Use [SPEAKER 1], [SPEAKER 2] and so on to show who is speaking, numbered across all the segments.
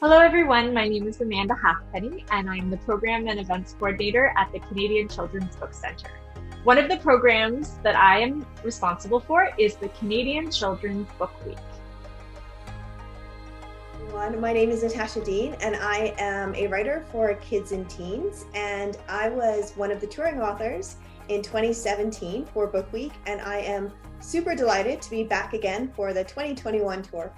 [SPEAKER 1] Hello, everyone. My name is Amanda Halfpenny, and I'm the Program and Events Coordinator at the Canadian Children's Book Centre. One of the programs that I am responsible for is the Canadian Children's Book Week.
[SPEAKER 2] My name is Natasha Deen, and I am a writer for kids and teens. And I was one of the touring authors in 2017 for Book Week, and I am super delighted to be back again for the 2021 tour.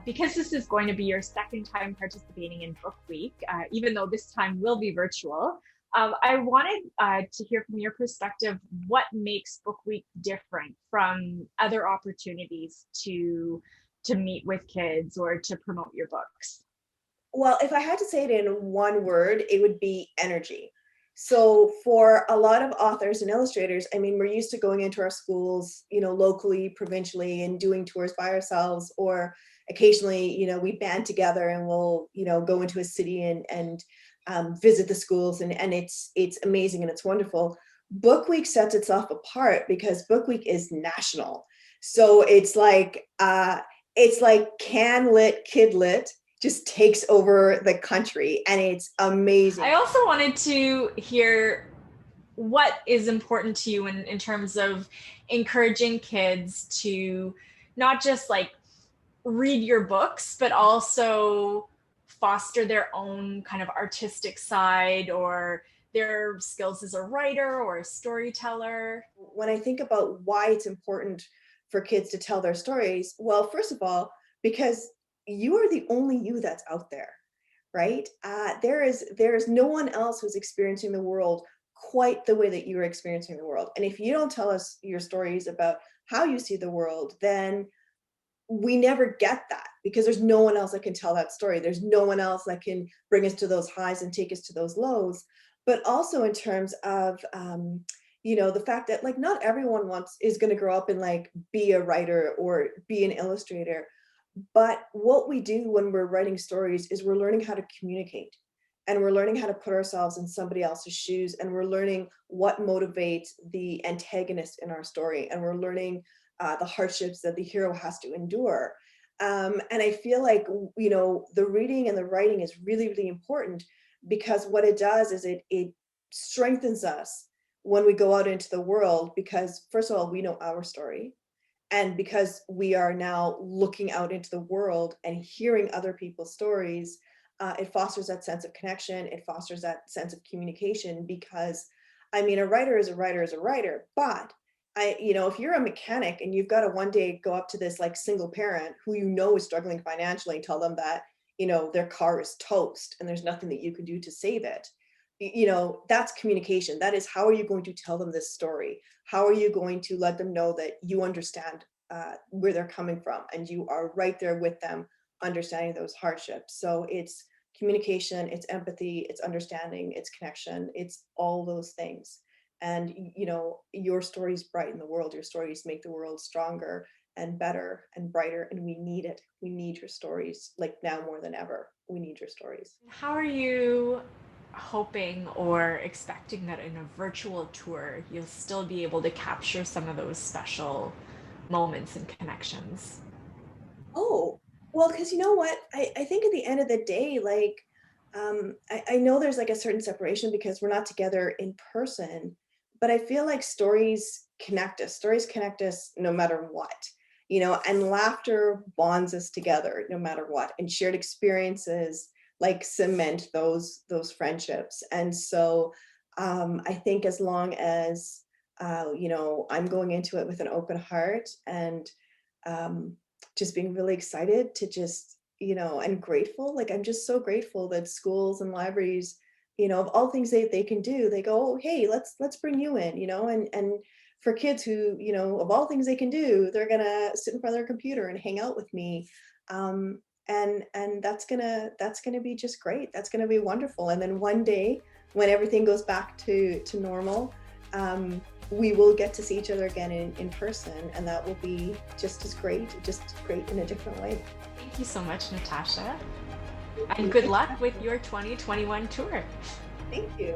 [SPEAKER 1] Because this is going to be your second time participating in Book Week, even though this time will be virtual, I wanted to hear from your perspective what makes Book Week different from other opportunities to meet with kids or to promote your books.
[SPEAKER 2] Well, if I had to say it in one word, it would be energy. So for a lot of authors and illustrators, I mean, we're used to going into our schools, locally, provincially, and doing tours by ourselves, or occasionally, we band together and we'll, go into a city and visit the schools, and it's amazing and it's wonderful. Book Week sets itself apart because Book Week is national. So it's like can lit, kid lit just takes over the country, and it's amazing.
[SPEAKER 1] I also wanted to hear what is important to you in terms of encouraging kids to not just like read your books, but also foster their own kind of artistic side or their skills as a writer or a storyteller.
[SPEAKER 2] When I think about why it's important for kids to tell their stories, well, first of all, because you are the only you that's out there, right? There is no one else who's experiencing the world quite the way that you're experiencing the world. And if you don't tell us your stories about how you see the world, then we never get that, because there's no one else that can tell that story. There's no one else that can bring us to those highs and take us to those lows. But also in terms of the fact that like not everyone is going to grow up and like be a writer or be an illustrator. But what we do when we're writing stories is we're learning how to communicate, and we're learning how to put ourselves in somebody else's shoes, and we're learning what motivates the antagonist in our story, and we're learning the hardships that the hero has to endure. And I feel like, the reading and the writing is really, really important, because what it does is it strengthens us when we go out into the world, because first of all, we know our story. And because we are now looking out into the world and hearing other people's stories, it fosters that sense of connection. It fosters that sense of communication, because I mean, a writer is a writer is a writer, but if you're a mechanic and you've got to one day go up to this like single parent who is struggling financially and tell them that, their car is toast and there's nothing that you can do to save it, that's communication. That is, how are you going to tell them this story? How are you going to let them know that you understand where they're coming from and you are right there with them, understanding those hardships? So it's communication, it's empathy, it's understanding, it's connection, it's all those things. And your stories brighten the world. Your stories make the world stronger and better and brighter, and we need it. We need your stories, like now more than ever. We need your stories.
[SPEAKER 1] How are you hoping or expecting that in a virtual tour you'll still be able to capture some of those special moments and connections?
[SPEAKER 2] Oh, well, because you know what? I think at the end of the day, like, I know there's like a certain separation because we're not together in person, but I feel like stories connect us. Stories connect us no matter what, and laughter bonds us together no matter what. And shared experiences like cement those friendships. And so I think as long as I'm going into it with an open heart, and um, just being really excited to just, and grateful. Like, I'm just so grateful that schools and libraries, of all things they can do, they go, oh, hey, let's bring you in, and for kids who, of all things they can do, they're gonna sit in front of their computer and hang out with me. And that's gonna be just great. That's gonna be wonderful. And then one day when everything goes back to normal, we will get to see each other again in person, and that will be just as great, just great in a different way.
[SPEAKER 1] Thank you so much, Natasha,
[SPEAKER 2] Thank
[SPEAKER 1] and
[SPEAKER 2] you.
[SPEAKER 1] good luck with your 2021 tour.
[SPEAKER 2] Thank you.